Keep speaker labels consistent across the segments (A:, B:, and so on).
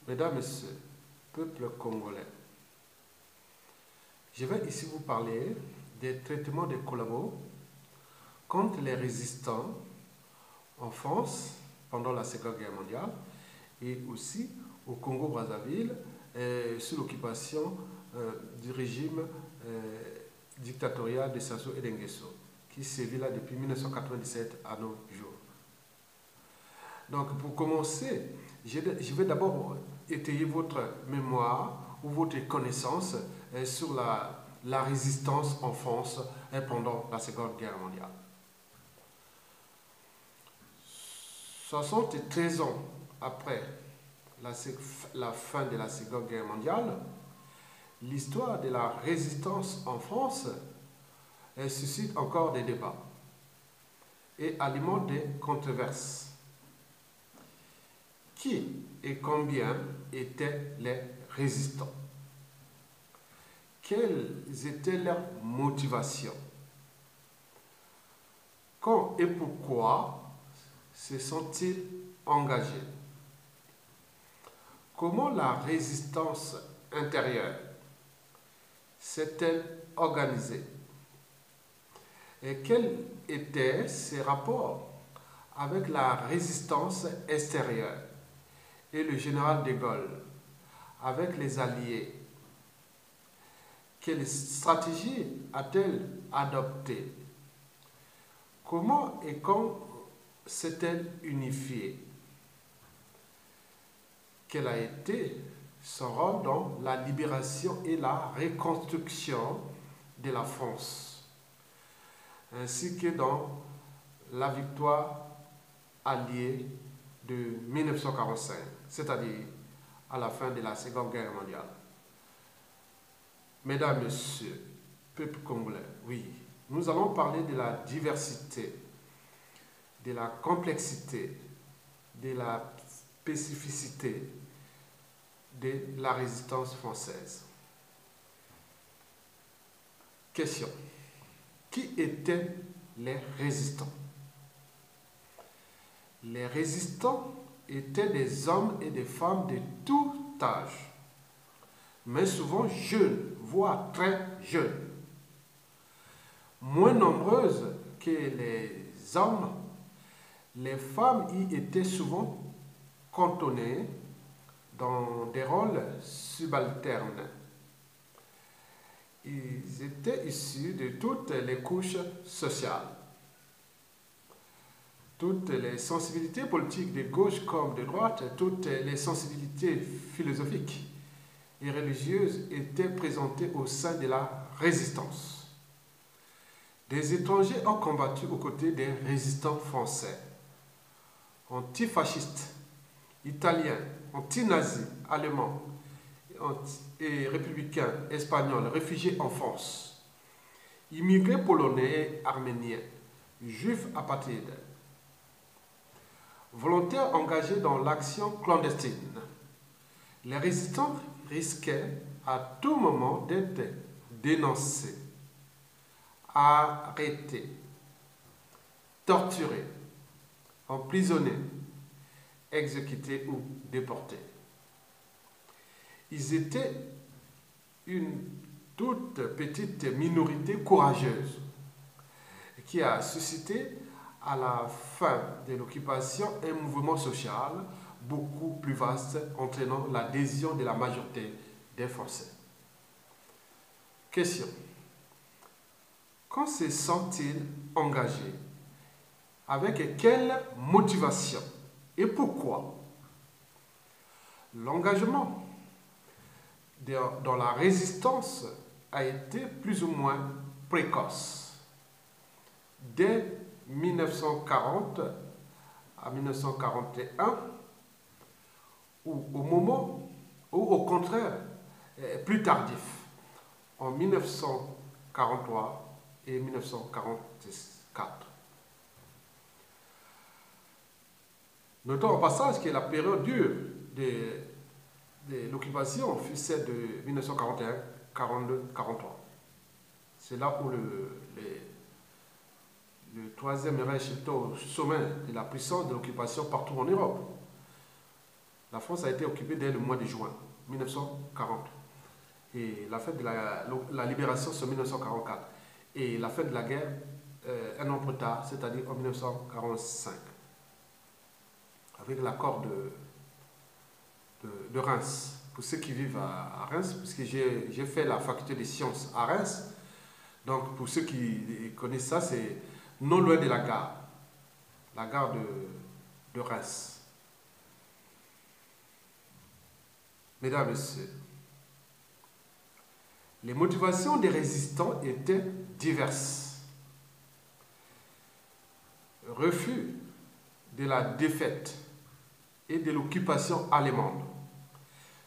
A: Mesdames, Messieurs, peuple congolais, je vais ici vous parler des traitements des collabos contre les résistants en France pendant la Seconde Guerre mondiale et aussi au Congo-Brazzaville sous l'occupation du régime dictatorial de Sassou Nguesso qui sévit là depuis 1997 à nos jours. Donc pour commencer, je vais d'abord étayer votre mémoire ou votre connaissance sur la résistance en France pendant la Seconde Guerre mondiale. 73 ans après la fin de la Seconde Guerre mondiale, l'histoire de la résistance en France suscite encore des débats et alimente des controverses. Qui et combien étaient les résistants? Quelles étaient leurs motivations? Quand et pourquoi se sont-ils engagés? Comment la résistance intérieure s'est-elle organisée? Et quels étaient ses rapports avec la résistance extérieure et le général de Gaulle avec les Alliés? Quelle stratégie a-t-elle adoptée? Comment et quand s'est-elle unifiée? Quel a été son rôle dans la libération et la reconstruction de la France, ainsi que dans la victoire alliée de 1945, c'est-à-dire à la fin de la Seconde Guerre mondiale. Mesdames, Messieurs, peuple congolais, oui, nous allons parler de la diversité, de la complexité, de la spécificité de la résistance française. Question. Qui étaient les résistants? Les résistants étaient des hommes et des femmes de tout âge, mais souvent jeunes, voire très jeunes. Moins nombreuses que les hommes, les femmes y étaient souvent cantonnées dans des rôles subalternes. Ils étaient issus de toutes les couches sociales. Toutes les sensibilités politiques de gauche comme de droite, toutes les sensibilités philosophiques et religieuses étaient présentées au sein de la résistance. Des étrangers ont combattu aux côtés des résistants français, antifascistes, italiens, anti-nazis, allemands et républicains espagnols réfugiés en France, immigrés polonais et arméniens, juifs apatrides, volontaires engagés dans l'action clandestine. Les résistants risquaient à tout moment d'être dénoncés, arrêtés, torturés, emprisonnés, exécutés ou déportés. Ils étaient une toute petite minorité courageuse qui a suscité à la fin de l'occupation un mouvement social beaucoup plus vaste entraînant l'adhésion de la majorité des Français. Question. Quand se sont-ils engagés? Avec quelle motivation? Et pourquoi? L'engagement dans la résistance a été plus ou moins précoce. Dès 1940 à 1941, ou au moment, ou au contraire, plus tardif, en 1943 et 1944. Notons au passage que la période dure de l'occupation fut celle de 1941, 42, 43. C'est là où le Troisième Reich était au sommet de la puissance de l'occupation partout en Europe. La France a été occupée dès le mois de juin 1940. Et la fête de la libération, c'est en 1944. Et la fin de la guerre, un an plus tard, c'est-à-dire en 1945, avec l'accord de Reims. Pour ceux qui vivent à Reims, puisque j'ai fait la faculté des sciences à Reims, donc pour ceux qui connaissent ça, c'est non loin de la gare de Reims. Mesdames et messieurs, les motivations des résistants étaient diverses. Refus de la défaite et de l'occupation allemande.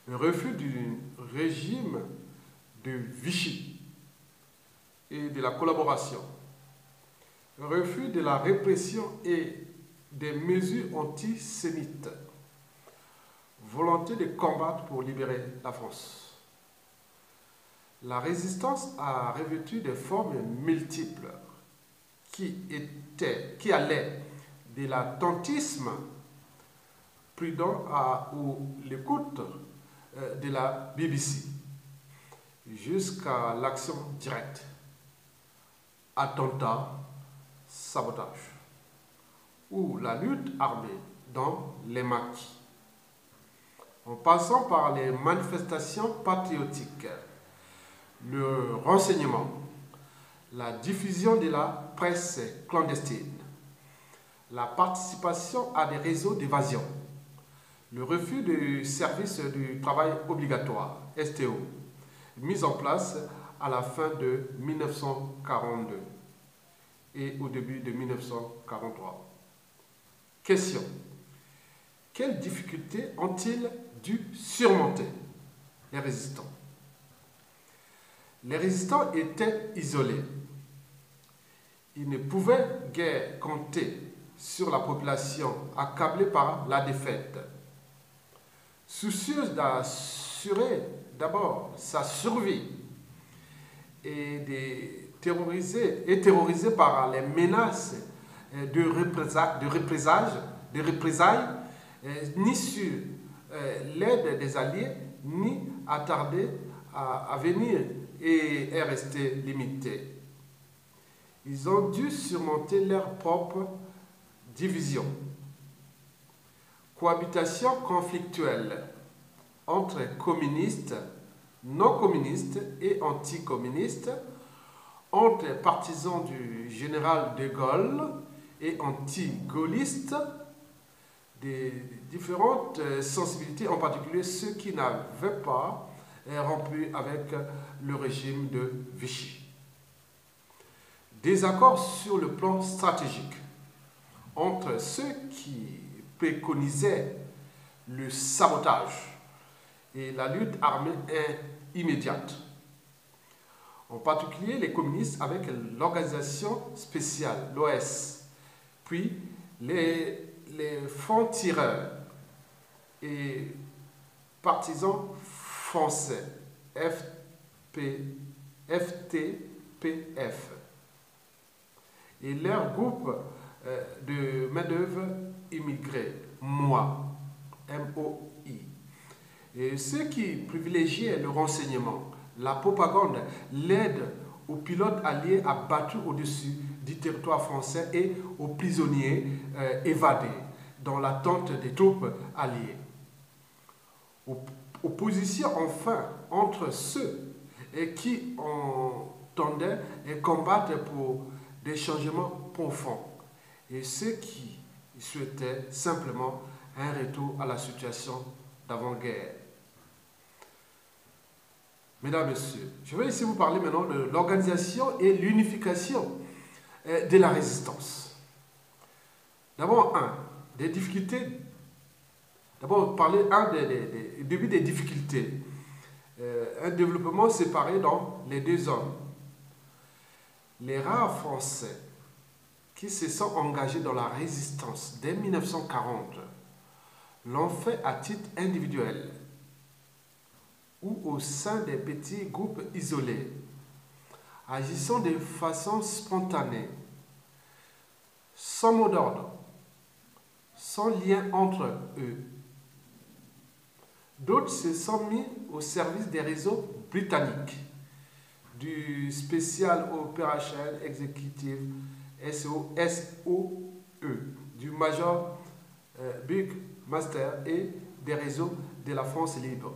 A: Refus du régime de Vichy et de la collaboration. Refus de la répression et des mesures antisémites. Volonté de combattre pour libérer la France. La résistance a revêtu des formes multiples qui allaient de l'attentisme prudent à l'écoute de la BBC jusqu'à l'action directe, attentat, sabotage, ou la lutte armée dans les maquis, en passant par les manifestations patriotiques, le renseignement, la diffusion de la presse clandestine, la participation à des réseaux d'évasion, le refus du service du travail obligatoire, STO, mis en place à la fin de 1942 et au début de 1943. Question. Quelles difficultés ont-ils dû surmonter les résistants? Les résistants étaient isolés. Ils ne pouvaient guère compter sur la population accablée par la défaite. Soucieuse d'assurer d'abord sa survie et terrorisée par les menaces de représailles, ni sur l'aide des Alliés, ni attardée à venir et est restée limitée. Ils ont dû surmonter leurs propres divisions. Cohabitation conflictuelle entre communistes, non communistes et anticommunistes, entre partisans du général de Gaulle et anti-gaullistes, des différentes sensibilités, en particulier ceux qui n'avaient pas rompu avec le régime de Vichy. Désaccord sur le plan stratégique entre ceux qui préconisaient le sabotage et la lutte armée immédiate, en particulier les communistes avec l'organisation spéciale, l'OS, puis les francs-tireurs et partisans français, FTPF, et leur groupe de main-d'œuvre immigrée, MOI, M-O-I. Et ceux qui privilégiaient le renseignement, la propagande, l'aide aux pilotes alliés abattus au-dessus du territoire français et aux prisonniers évadés dans l'attente des troupes alliées. Opposition enfin entre ceux qui entendaient combattre pour des changements profonds et ceux qui souhaitaient simplement un retour à la situation d'avant-guerre. Mesdames, Messieurs, je vais ici vous parler maintenant de l'organisation et l'unification de la résistance. D'abord, des difficultés. D'abord, parler des début des difficultés. Un développement séparé dans les deux zones. Les rares Français qui se sont engagés dans la résistance dès 1940 l'ont fait à titre individuel ou au sein des petits groupes isolés, agissant de façon spontanée, sans mot d'ordre, sans lien entre eux, D'autres se sont mis au service des réseaux britanniques, du Special Operation Executive SOE, du Major Big Master et des réseaux de la France libre,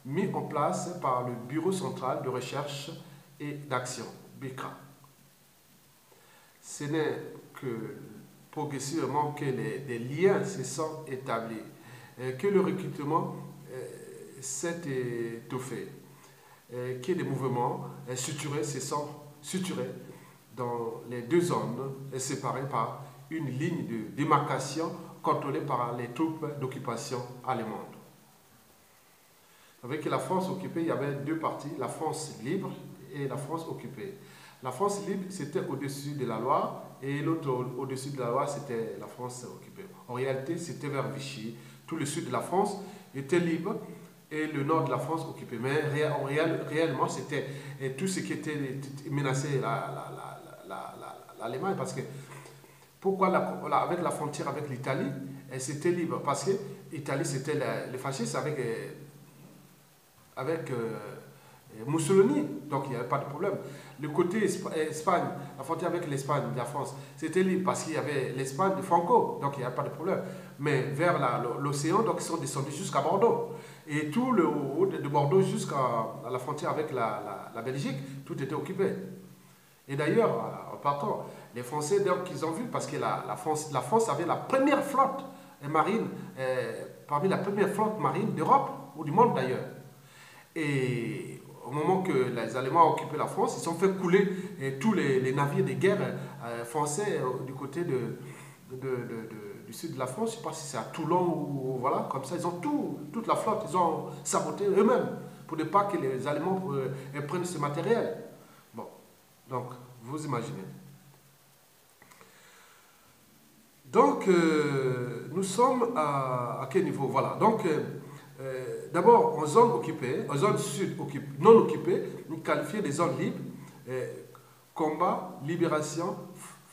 A: mis en place par le Bureau central de recherche et d'action, BECA. Ce n'est que progressivement que des liens se sont établis, que le recrutement s'est étoffé, que des mouvements suturés se sont suturés dans les deux zones séparées par une ligne de démarcation contrôlée par les troupes d'occupation allemandes. Avec la France occupée, il y avait deux parties, la France libre et la France occupée. La France libre, c'était au-dessus de la loi, et l'autre au-dessus de la loi, c'était la France occupée. En réalité, c'était vers Vichy. Tout le sud de la France était libre et le nord de la France occupé. Mais réellement, c'était tout ce qui était menacé l'Allemagne. Parce que pourquoi avec la frontière avec l'Italie, c'était libre? Parce que l'Italie, c'était les fascistes avec Mussolini, donc il n'y avait pas de problème. Le côté Espagne, la frontière avec l'Espagne, la France, c'était libre parce qu'il y avait l'Espagne de Franco, donc il n'y avait pas de problème. Mais vers l'océan, donc ils sont descendus jusqu'à Bordeaux. Et tout le haut de Bordeaux jusqu'à la frontière avec la Belgique, tout était occupé. Et d'ailleurs, en partant, les Français, donc, ils ont vu, parce que la France avait la première flotte marine, parmi la première flotte marine d'Europe, ou du monde d'ailleurs. Et au moment que les Allemands ont occupé la France, ils ont fait couler tous les navires de guerre français du côté du sud de la France. Je ne sais pas si c'est à Toulon ou voilà, comme ça. Ils ont toute la flotte, ils ont saboté eux-mêmes pour ne pas que les Allemands prennent ce matériel. Bon, donc, vous imaginez. Donc, nous sommes à quel niveau? Voilà, donc... d'abord, en zone occupée, en zone sud non occupée, nous qualifions des zones libres, combat, libération,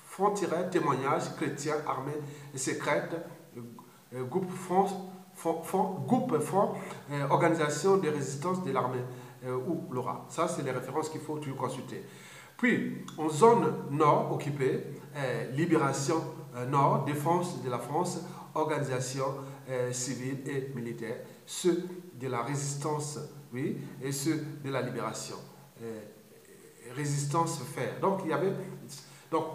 A: front-tiré, témoignage, chrétien, armée secrète, groupe front, organisation de résistance de l'armée ou l'ORA. Ça, c'est les références qu'il faut toujours consulter. Puis, en zone nord occupée, libération nord, défense de la France, organisation civile et militaire, ceux de la résistance, oui, et ceux de la libération. Résistance faire. Donc,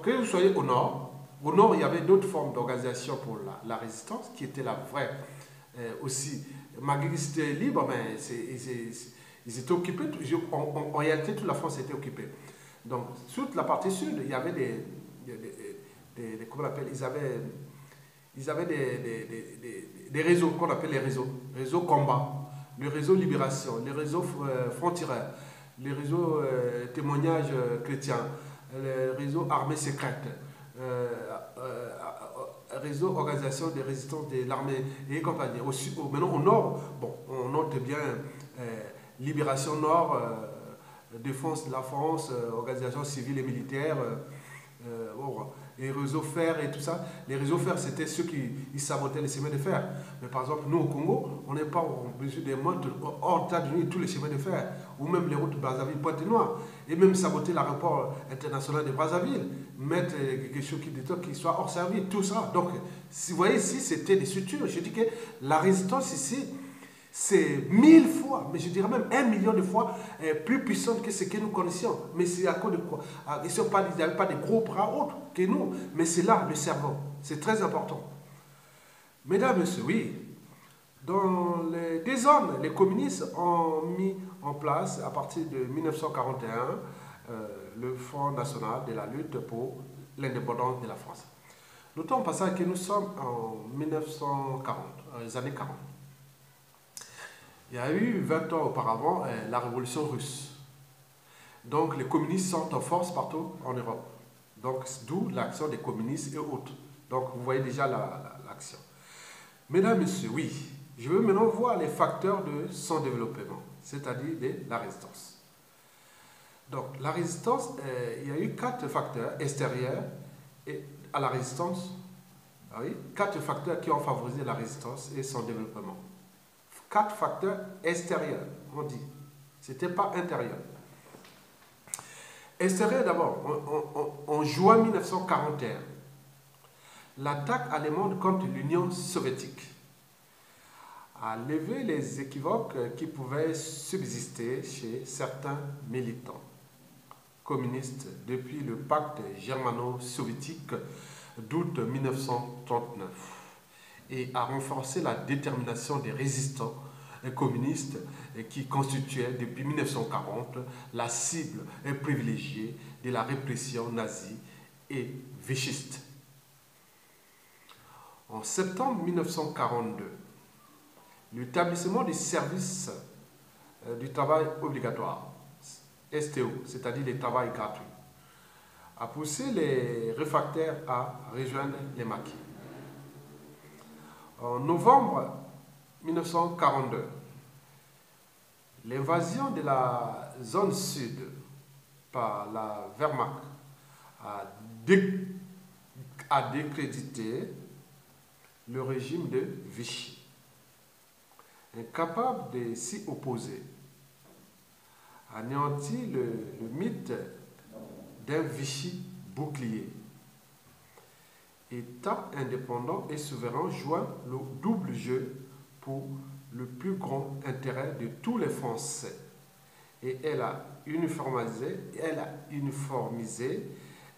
A: que vous soyez au nord, il y avait d'autres formes d'organisation pour la résistance, qui était la vraie aussi. Malgré qu'ils étaient libres, mais ils étaient occupés. En réalité, toute la France était occupée. Donc, toute la partie sud, il y avait comment on appelle, ils avaient des réseaux qu'on appelle les réseaux combat, le réseau libération, les réseaux frontières, les réseaux témoignages chrétiens, le réseau armée secrète, réseau organisation de résistance de l'armée et compagnie. Maintenant au nord, bon, on note bien libération nord, défense de la France, organisation civile et militaire, les réseaux fer et tout ça. Les réseaux fer, c'était ceux qui sabotaient les chemins de fer. Mais par exemple, nous au Congo, on n'est pas en mesure de monter hors États-Unis tous les chemins de fer, ou même les routes Brazzaville-Pointe-Noire, et même saboter l'aéroport international de Brazzaville, mettre quelque chose qui soit hors service, tout ça. Donc, si vous voyez ici, c'était des structures. Je dis que la résistance ici, c'est 1000 fois, mais je dirais même 1 million de fois plus puissante que ce que nous connaissions. Mais c'est à cause de quoi? Ils n'avaient pas des gros bras autres que nous, mais c'est là le cerveau. C'est très important. Mesdames et messieurs, oui, dans des zones, les communistes ont mis en place, à partir de 1941, le Front national de la lutte pour l'indépendance de la France. Notons au passage que nous sommes en 1940, les années 40. Il y a eu 20 ans auparavant la révolution russe. Donc les communistes sont en force partout en Europe. Donc d'où l'action des communistes et autres. Donc vous voyez déjà l'action. Mesdames et messieurs, oui, je veux maintenant voir les facteurs de son développement, c'est-à-dire de la résistance. Donc la résistance, il y a eu 4 facteurs extérieurs à la résistance. Ah oui, 4 facteurs qui ont favorisé la résistance et son développement. 4 facteurs extérieurs, on dit. Ce n'était pas intérieur. Extérieur d'abord, en juin 1941, l'attaque allemande contre l'Union soviétique a levé les équivoques qui pouvaient subsister chez certains militants communistes depuis le pacte germano-soviétique d'août 1939 et a renforcé la détermination des résistants communistes qui constituaient depuis 1940 la cible privilégiée de la répression nazie et vichyste. En septembre 1942, l'établissement du service du travail obligatoire, STO, c'est-à-dire le travail gratuit, a poussé les réfractaires à rejoindre les maquis. En novembre 1942, l'invasion de la zone sud par la Wehrmacht a décrédité le régime de Vichy. Incapable de s'y opposer, anéantit le mythe d'un Vichy bouclier. État indépendant et souverain jouant le double jeu pour le plus grand intérêt de tous les Français. Et elle a uniformisé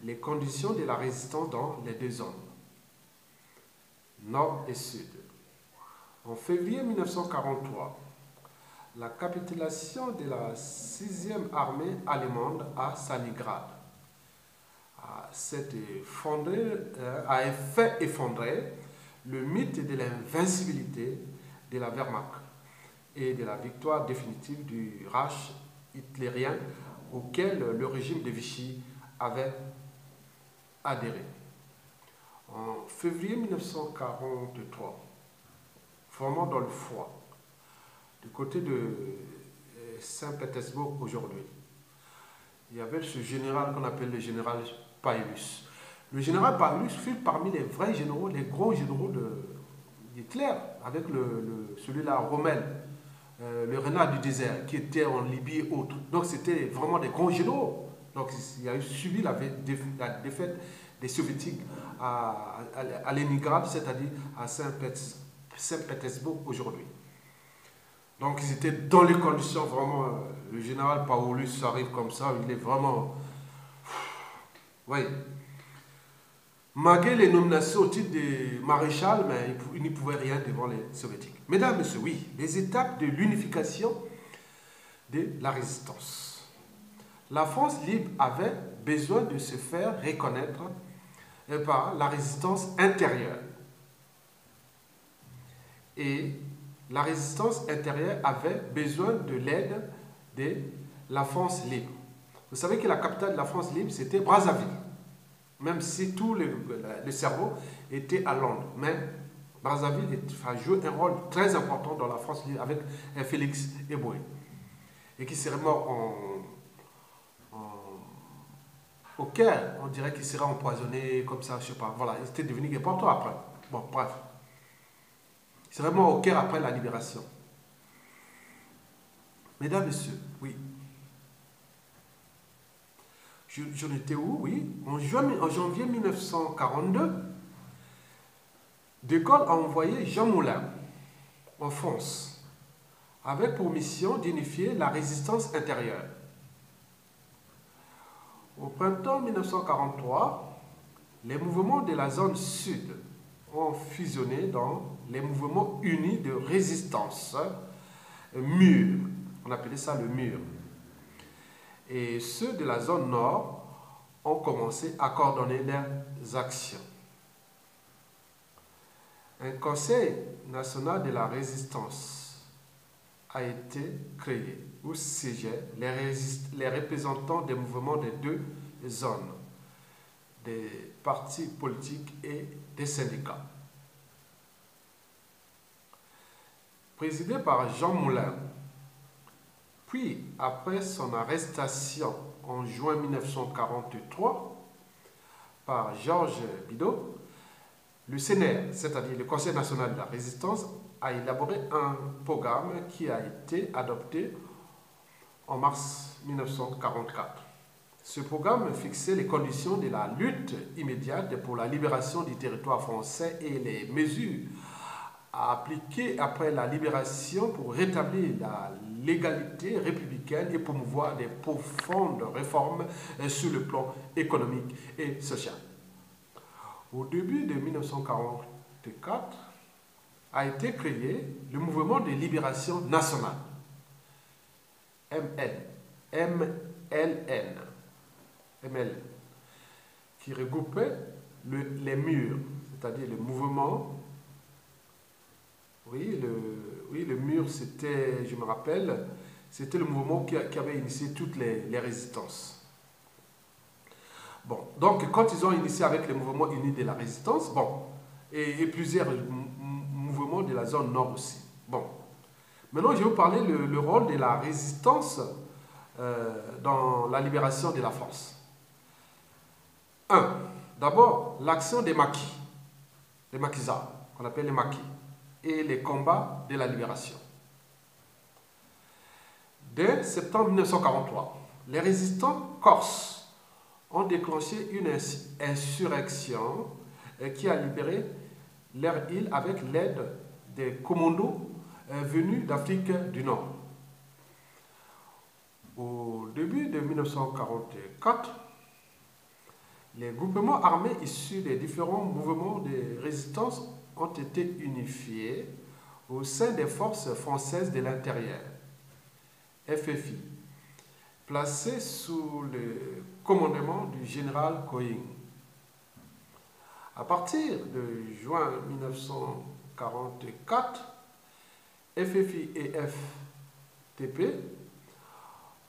A: les conditions de la résistance dans les deux zones, nord et sud. En février 1943, la capitulation de la 6e armée allemande à Stalingrad a fait effondrer le mythe de l'invincibilité de la Wehrmacht et de la victoire définitive du Reich hitlérien auquel le régime de Vichy avait adhéré. En février 1943, vraiment dans le froid, du côté de Saint-Pétersbourg aujourd'hui, il y avait ce général qu'on appelle le général Paulus. Le général Paulus fut parmi les vrais généraux, les gros généraux d'Hitler, avec celui-là, Rommel, le renard du désert, qui était en Libye et autres. Donc c'était vraiment des grands généraux. Donc il a subi la défaite des soviétiques à Leningrad, c'est-à-dire à Saint-Pétersbourg aujourd'hui. Donc ils étaient dans les conditions vraiment. Le général Paulus arrive comme ça, il est vraiment. Oui. Malgré les nominations au titre de maréchal, mais il n'y pouvait rien devant les soviétiques. Mesdames, Messieurs, oui, les étapes de l'unification de la résistance. La France libre avait besoin de se faire reconnaître par la résistance intérieure. Et la résistance intérieure avait besoin de l'aide de la France libre. Vous savez que la capitale de la France libre, c'était Brazzaville. Même si tout le cerveau était à Londres. Mais Brazzaville a joué un rôle très important dans la France libre avec Félix Éboué. Et qui serait mort au Caire. On dirait qu'il serait empoisonné comme ça, je ne sais pas. Voilà, il était devenu important après. Bon, bref. C'est vraiment au Caire après la libération. Mesdames, Messieurs, oui. J'en étais où? Oui. En janvier 1942, De Gaulle a envoyé Jean Moulin en France avec pour mission d'unifier la résistance intérieure. Au printemps 1943, les mouvements de la zone sud ont fusionné dans les mouvements unis de résistance, mur. On appelait ça le mur. Et ceux de la zone nord ont commencé à coordonner leurs actions. Un conseil national de la résistance a été créé où siégeaient les représentants des mouvements des deux zones, des partis politiques et des syndicats. Présidé par Jean Moulin, puis après son arrestation en juin 1943 par Georges Bidault, le CNR, c'est-à-dire le Conseil national de la résistance, a élaboré un programme qui a été adopté en mars 1944. Ce programme fixait les conditions de la lutte immédiate pour la libération du territoire français et les mesures à appliquer après la libération pour rétablir la légalité républicaine et promouvoir des profondes réformes sur le plan économique et social. Au début de 1944, a été créé le mouvement de libération nationale, MLN, qui regroupait les murs, c'est-à-dire le mouvement. Oui, le mur, c'était, je me rappelle, c'était le mouvement qui avait initié toutes les résistances. Bon, donc quand ils ont initié avec le mouvement uni de la résistance, bon, et plusieurs mouvements de la zone nord aussi. Bon, maintenant je vais vous parler le rôle de la résistance dans la libération de la France. 1. D'abord, l'action des maquis, les maquisards, qu'on appelle les maquis, et les combats de la libération. Dès septembre 1943, les résistants corses ont déclenché une insurrection qui a libéré leur île avec l'aide des commandos venus d'Afrique du Nord. Au début de 1944, les groupements armés issus des différents mouvements de résistance ont été unifiés au sein des forces françaises de l'intérieur, FFI, placées sous le commandement du général Coing. À partir de juin 1944, FFI et FTP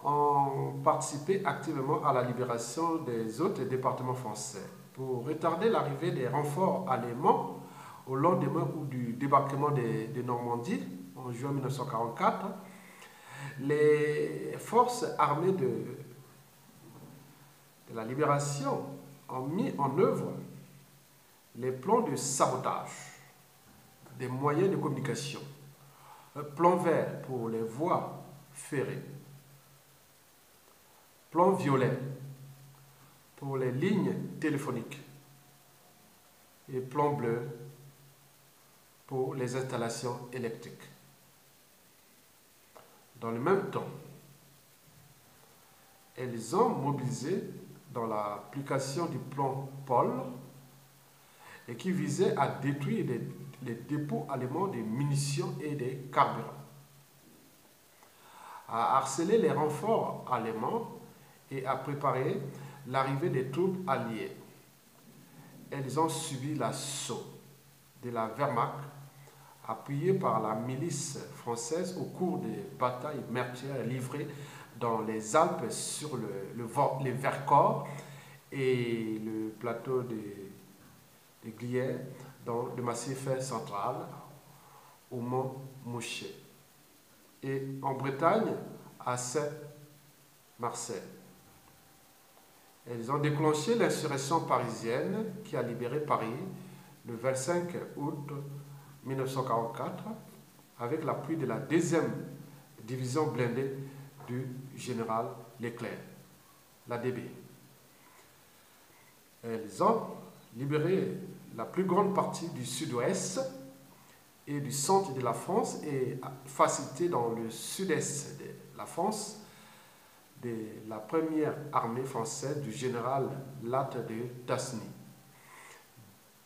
A: ont participé activement à la libération des autres départements français. Pour retarder l'arrivée des renforts allemands au lendemain du débarquement de Normandie en juin 1944, les forces armées de la libération ont mis en œuvre les plans de sabotage des moyens de communication, plan vert pour les voies ferrées, plan violet pour les lignes téléphoniques et plan bleu pour les installations électriques. Dans le même temps, elles ont mobilisé dans l'application du plan Paul et qui visait à détruire les dépôts allemands de munitions et de carburants, à harceler les renforts allemands et à préparer l'arrivée des troupes alliées. Elles ont subi l'assaut de la Wehrmacht, appuyée par la milice française au cours des batailles meurtrières livrées dans les Alpes sur les Vercors et le plateau de Glières dans le massif central au mont Mouchet et en Bretagne à Saint-Marcel. Elles ont déclenché l'insurrection parisienne qui a libéré Paris le 25 août 1944 avec l'appui de la 2e division blindée du général Leclerc, l'ADB. Elles ont libéré la plus grande partie du sud-ouest et du centre de la France et facilité dans le sud-est de la France de la première armée française du général Latte de Tassigny,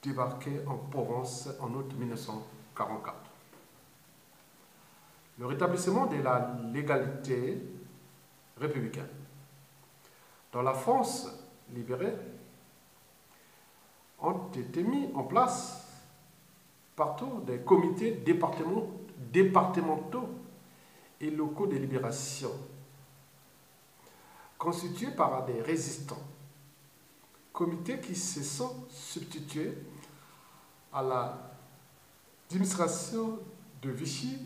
A: débarqué en Provence en août 1944. Le rétablissement de la légalité républicaine. Dans la France libérée, ont été mis en place partout des comités départementaux et locaux de libération, constitués par des résistants, comités qui se sont substitués à l'administration de Vichy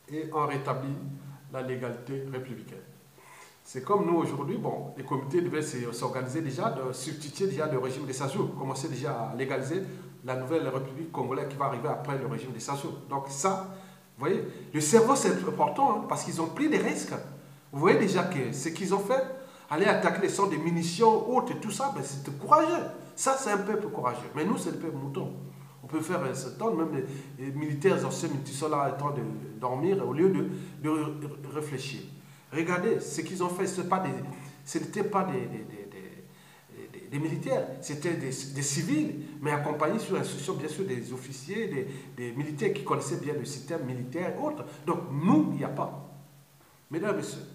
A: et ont rétabli la légalité républicaine. C'est comme nous aujourd'hui, bon, les comités devaient s'organiser déjà, de substituer déjà le régime des 16 jours, commencer déjà à légaliser la nouvelle République congolaise qui va arriver après le régime des sanctions. Donc ça, vous voyez, le cerveau c'est important hein, parce qu'ils ont pris des risques. Vous voyez déjà que ce qu'ils ont fait, aller attaquer les centres de munitions, autres et tout ça, ben, c'était courageux. Ça, c'est un peuple courageux. Mais nous, c'est le peuple mouton. On peut faire ce temps, même les militaires anciens, ils sont là en train de dormir au lieu de réfléchir. Regardez, ce qu'ils ont fait, ce n'était pas des militaires, c'était des civils, mais accompagnés sur instruction, bien sûr, des officiers, des militaires qui connaissaient bien le système militaire et autres. Donc, nous, il n'y a pas. Mesdames et messieurs,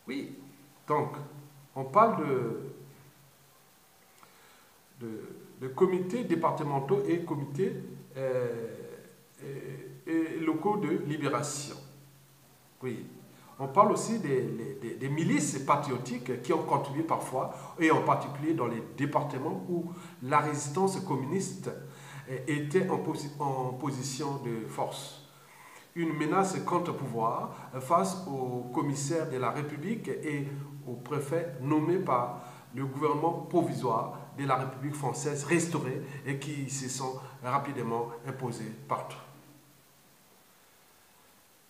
A: oui, donc, on parle de comités départementaux et comités locaux de libération. Oui. On parle aussi des milices patriotiques qui ont contribué parfois, et en particulier dans les départements où la résistance communiste était en position de force. Une menace contre-pouvoir face aux commissaires de la République et aux préfets nommés par le gouvernement provisoire de la République française restaurée et qui se sont rapidement imposés partout.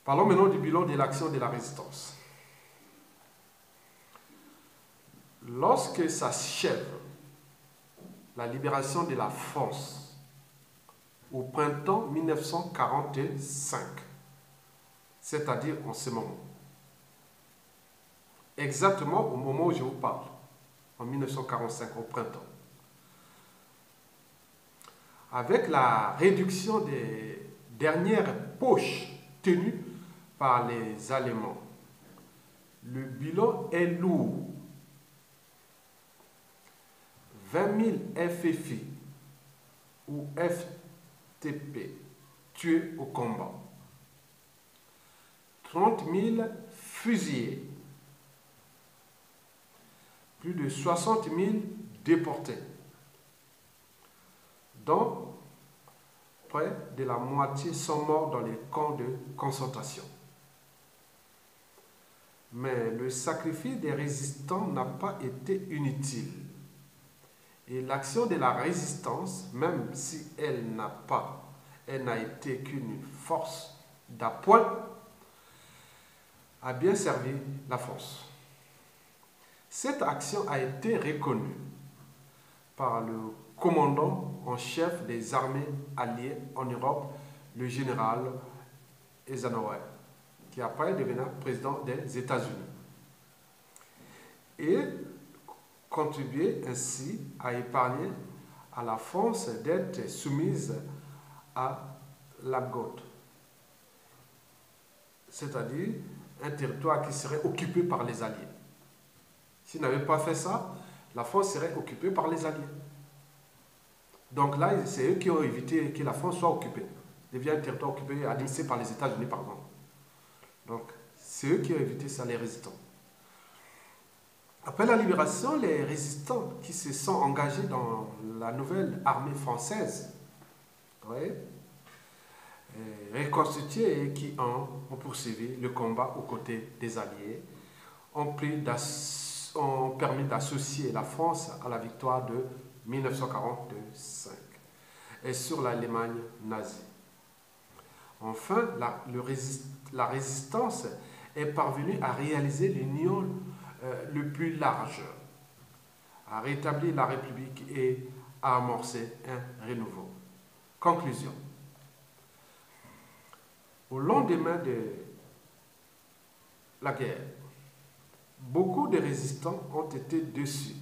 A: Parlons maintenant du bilan de l'action de la résistance. Lorsque s'achève la libération de la France au printemps 1945, c'est-à-dire en ce moment, exactement au moment où je vous parle, en 1945, au printemps, avec la réduction des dernières poches tenues par les Allemands, le bilan est lourd. 20 000 FFI ou FTP tués au combat, 30 000 fusillés, plus de 60 000 déportés, dont près de la moitié sont morts dans les camps de concentration. Mais le sacrifice des résistants n'a pas été inutile. Et l'action de la résistance, même si elle n'a été qu'une force d'appoint, a bien servi la France. Cette action a été reconnue par le commandant en chef des armées alliées en Europe, le général Eisenhower, qui après devena président des États-Unis, et contribuer ainsi à épargner à la France d'être soumise à l'Abgoth, c'est-à-dire un territoire qui serait occupé par les Alliés. S'ils n'avaient pas fait ça, la France serait occupée par les Alliés. Donc là, c'est eux qui ont évité que la France soit occupée, devient un territoire occupé, administré par les États-Unis, par exemple. Donc, c'est eux qui ont évité ça, les résistants. Après la libération, les résistants qui se sont engagés dans la nouvelle armée française, oui, reconstituée et qui ont poursuivi le combat aux côtés des Alliés, ont permis d'associer la France à la victoire de 1945 et sur l'Allemagne nazie. Enfin, la résistance est parvenue à réaliser l'union le plus large, à rétablir la République et à amorcer un renouveau. Conclusion. Au lendemain de la guerre, beaucoup de résistants ont été déçus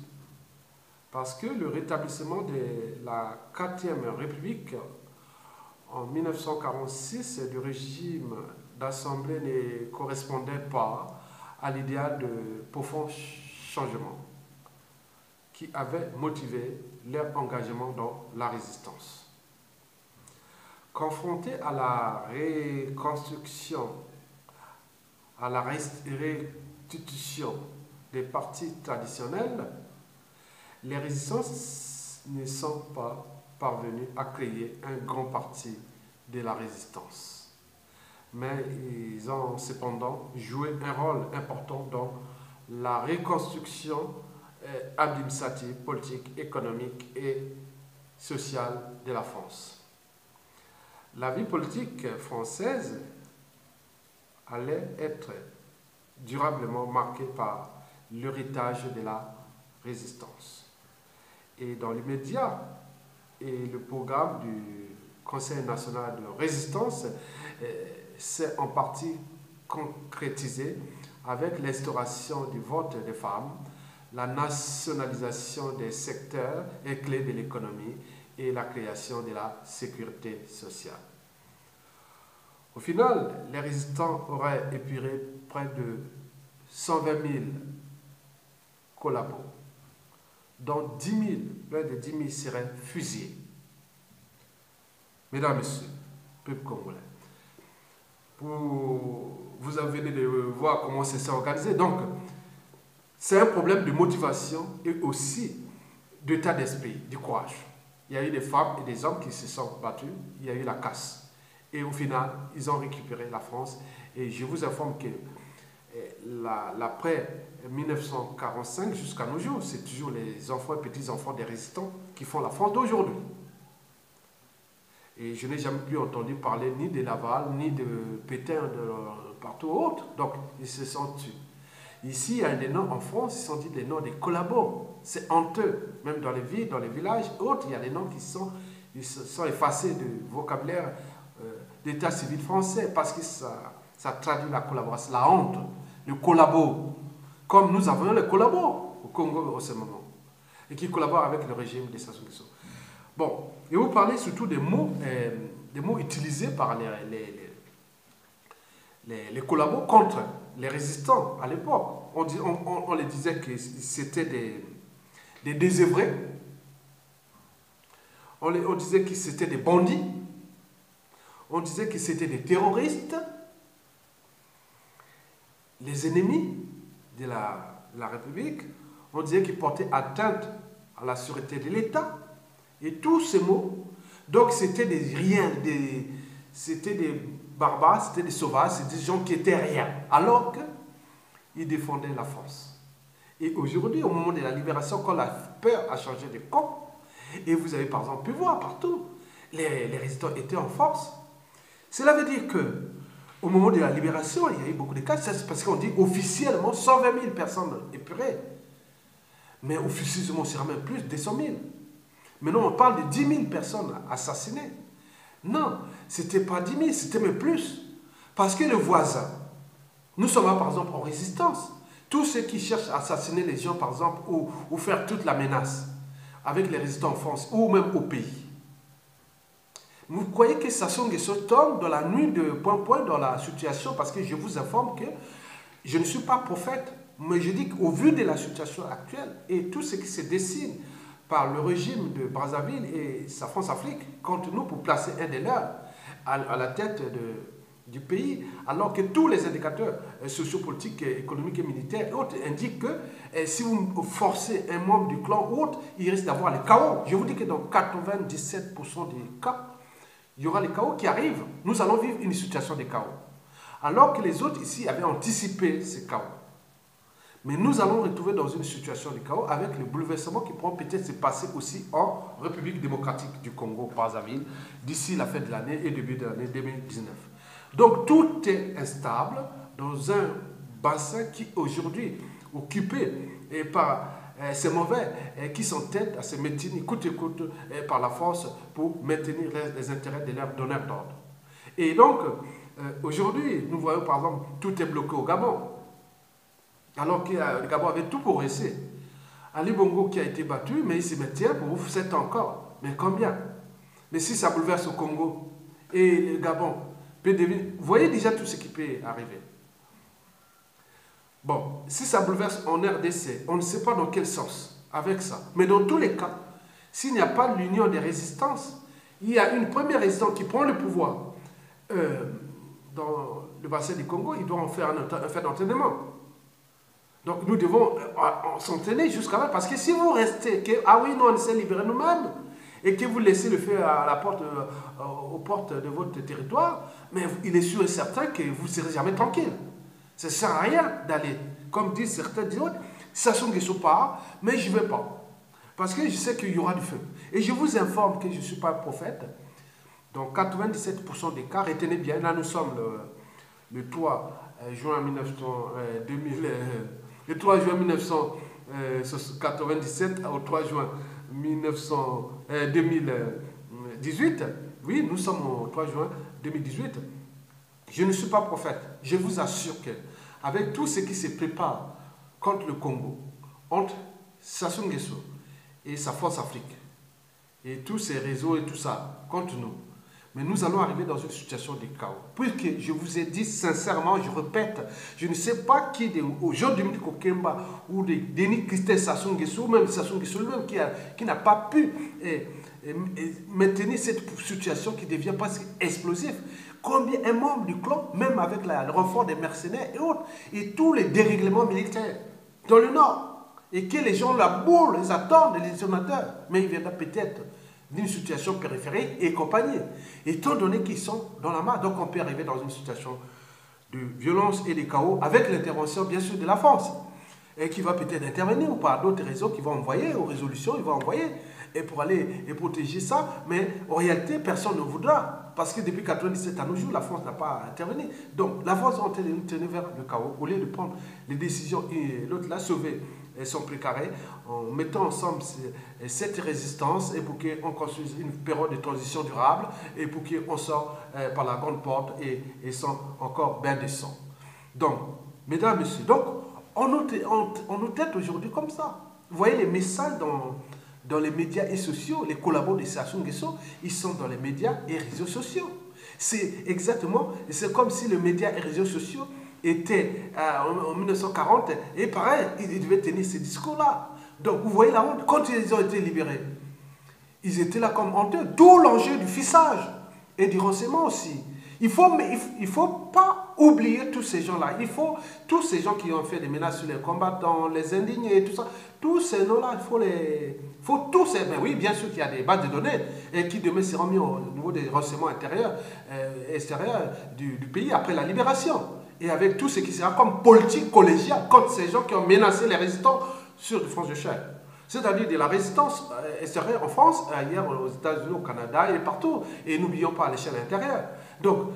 A: parce que le rétablissement de la 4e République en 1946 du régime d'assemblée ne correspondait pas à l'idéal de profond changement qui avait motivé leur engagement dans la résistance. Confrontés à la reconstruction, à la restitution des partis traditionnels, les résistances ne sont pas parvenus à créer un grand parti de la résistance. Mais ils ont cependant joué un rôle important dans la reconstruction administrative, politique, économique et sociale de la France. La vie politique française allait être durablement marquée par l'héritage de la résistance. Et dans l'immédiat, et le programme du Conseil national de résistance s'est en partie concrétisé avec l'instauration du vote des femmes, la nationalisation des secteurs et clés de l'économie et la création de la sécurité sociale. Au final, les résistants auraient épuré près de 120 000 collabos, dont 10 000, près de 10 000 seraient fusillés. Mesdames, Messieurs, peuple congolais, vous venez de voir comment c'est s'est organisé. Donc, c'est un problème de motivation et aussi d'état d'esprit, du courage. Il y a eu des femmes et des hommes qui se sont battus, il y a eu la casse. Et au final, ils ont récupéré la France. Et je vous informe que l'après 1945 jusqu'à nos jours, c'est toujours les enfants et petits-enfants des résistants qui font la France d'aujourd'hui. Et je n'ai jamais plus entendu parler ni de Laval, ni de Pétain, de partout autre. Donc, ils se sont tués. Ici, il y a des noms en France, ils sont dit des noms des collabos. C'est honteux. Même dans les villes, dans les villages autres, il y a des noms qui sont effacés du vocabulaire d'état civil français parce que ça traduit la collaboration, la honte, le collabo. Comme nous avons les collabos au Congo en ce moment et qui collaborent avec le régime des Sassou Nguesso. Bon, et vous parlez surtout des mots utilisés par les collabos contre les résistants à l'époque. On les disait que c'était des désœuvrés. On disait que c'était des bandits. On disait que c'était des terroristes. Les ennemis de la République. On disait qu'ils portaient atteinte à la sûreté de l'État. Et tous ces mots, donc c'était c'était des barbares, c'était des sauvages, c'était des gens qui étaient rien, alors qu'ils défendaient la France. Et aujourd'hui, au moment de la libération, quand la peur a changé de camp, et vous avez par exemple pu voir partout, les résistants étaient en force. Cela veut dire que au moment de la libération, il y a eu beaucoup de cas, c'est parce qu'on dit officiellement 120 000 personnes épurées. Mais officieusement, c'est même plus de 200 000. Maintenant, on parle de 10 000 personnes assassinées. Non, ce n'était pas 10 000, c'était même plus. Parce que le voisin, nous sommes là, par exemple, en résistance. Tous ceux qui cherchent à assassiner les gens, par exemple, ou faire toute la menace avec les résistants en France, ou même au pays. Vous croyez que Sassou Nguesso tombe dans la nuit de point dans la situation, parce que je vous informe que je ne suis pas prophète, mais je dis qu'au vu de la situation actuelle et tout ce qui se dessine par le régime de Brazzaville et sa France-Afrique contre nous pour placer un des leurs à la tête du pays, alors que tous les indicateurs sociopolitiques, économiques et militaires et autres indiquent que si vous forcez un membre du clan ou autre, il risque d'avoir le chaos. Je vous dis que dans 97% des cas, il y aura les chaos qui arrivent. Nous allons vivre une situation de chaos. Alors que les autres ici avaient anticipé ce chaos. Mais nous allons retrouver dans une situation de chaos avec le bouleversement qui pourront peut-être se passer aussi en République démocratique du Congo, Brazzaville, d'ici la fin de l'année et début de l'année 2019. Donc tout est instable dans un bassin qui aujourd'hui occupé par ces mauvais qui s'entêtent à se maintenir coûte que coûte par la force pour maintenir les intérêts de leurs donneurs d'ordre. Et donc aujourd'hui, nous voyons par exemple tout est bloqué au Gabon. Alors que le Gabon avait tout pour rester. Ali Bongo qui a été battu, mais il se maintient pour 7 ans encore. Mais combien? Mais si ça bouleverse au Congo et le Gabon, vous voyez déjà tout ce qui peut arriver. Bon, si ça bouleverse en RDC, on ne sait pas dans quel sens avec ça. Mais dans tous les cas, s'il n'y a pas l'union des résistances, il y a une première résistance qui prend le pouvoir dans le bassin du Congo, il doit en faire un fait d'entraînement. Donc nous devons s'entraîner jusqu'à là, parce que si vous restez, que, ah oui, nous on s'est libérés nous-mêmes, et que vous laissez le feu à la porte, aux portes de votre territoire, mais il est sûr et certain que vous ne serez jamais tranquille. Ça ne sert à rien d'aller. Comme disent certains, disent, Sassou Nguesso part, mais je ne vais pas. Parce que je sais qu'il y aura du feu. Et je vous informe que je ne suis pas prophète. Donc 97% des cas, retenez bien, là nous sommes le 3 juin 1997 au 3 juin 2018. Oui, nous sommes au 3 juin 2018. Je ne suis pas prophète. Je vous assure que avec tout ce qui se prépare contre le Congo, entre Sassou Nguesso et sa Force Afrique, et tous ces réseaux et tout ça, contre nous, mais nous allons arriver dans une situation de chaos. Puisque je vous ai dit sincèrement, je répète, je ne sais pas qui, Jean-Dominique Okemba ou Denis Christophe Sassou Nguesso, ou même Sassou Nguesso lui-même qui n'a pas pu maintenir cette situation qui devient presque explosive. Combien un membre du club, même avec le renfort des mercenaires et autres, et tous les dérèglements militaires dans le Nord, et que les gens la bourrent, les attendent, les sénateurs, mais il viendra peut-être d'une situation périphérique et compagnie. Étant donné qu'ils sont dans la main, donc on peut arriver dans une situation de violence et de chaos avec l'intervention bien sûr de la France, et qui va peut-être intervenir ou par d'autres réseaux qui vont envoyer aux résolutions, ils vont envoyer et pour aller et protéger ça, mais en réalité personne ne voudra, parce que depuis 97 à nos jours, la France n'a pas intervenu. Donc la France a tenu vers le chaos, au lieu de prendre les décisions et l'autre l'a sauvé son précaré, en mettant ensemble cette résistance et pour qu'on construise une période de transition durable et pour qu'on sorte par la grande porte et sans encore bain de sang. Donc, mesdames, messieurs, donc, on nous traite aujourd'hui comme ça. Vous voyez les messages dans les médias et sociaux, les collaborateurs de Sassou Nguesso, ils sont dans les médias et réseaux sociaux. C'est exactement, c'est comme si les médias et réseaux sociaux étaient en 1940, et pareil, ils devaient tenir ces discours-là. Donc, vous voyez la honte, quand ils ont été libérés, ils étaient là comme honteux, d'où l'enjeu du fichage et du renseignement aussi. Il faut pas oublier tous ces gens-là. Tous ces gens qui ont fait des menaces sur les combattants, les indignés, tout ça, tous ces noms-là, mais oui, bien sûr qu'il y a des bases de données et qui demain seront mis au niveau des renseignements intérieurs, extérieurs du pays après la libération. Et avec tout ce qui sera comme politique collégiale contre ces gens qui ont menacé les résistants sur les France de chair. C'est-à-dire de la résistance extérieure en France, ailleurs aux États-Unis, au Canada et partout. Et n'oublions pas à l'échelle intérieure. Donc,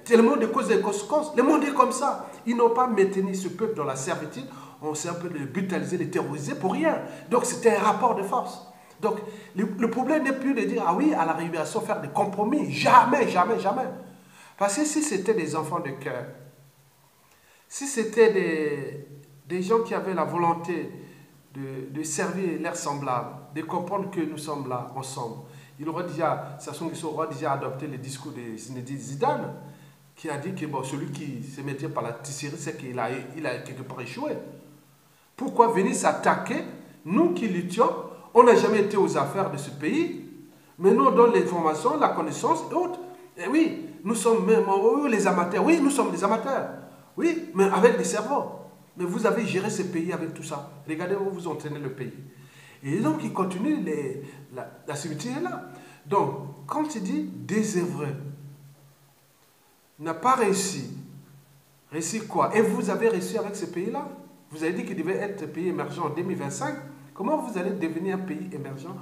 A: tellement de causes et de conséquences. Le monde est comme ça. Ils n'ont pas maintenu ce peuple dans la servitude. On s'est un peu brutalisé, les terroriser pour rien. Donc, c'était un rapport de force. Donc, le problème n'est plus de dire, ah oui, à la réunion, faire des compromis. Jamais, jamais, jamais. Parce que si c'était des enfants de cœur, si c'était des gens qui avaient la volonté de servir leurs semblables, de comprendre que nous sommes là ensemble, Sassou Nguesso aurait déjà adopté le discours de Zinedine Zidane, qui a dit que bon, celui qui se mettait par la tisserie, c'est qu'il a quelque part échoué. Pourquoi venir s'attaquer, nous qui luttions, on n'a jamais été aux affaires de ce pays, mais nous on donne l'information, la connaissance et autres. Et oui, nous sommes même les amateurs, oui, nous sommes des amateurs. Oui, mais avec des cerveaux. Mais vous avez géré ce pays avec tout ça. Regardez où vous entraînez le pays. Et donc, il continue, la civilité est là. Donc, quand il dit désœuvré, n'a pas réussi. Réussi quoi? Et vous avez réussi avec ce pays-là? Vous avez dit qu'il devait être pays émergent en 2025. Comment vous allez devenir un pays émergent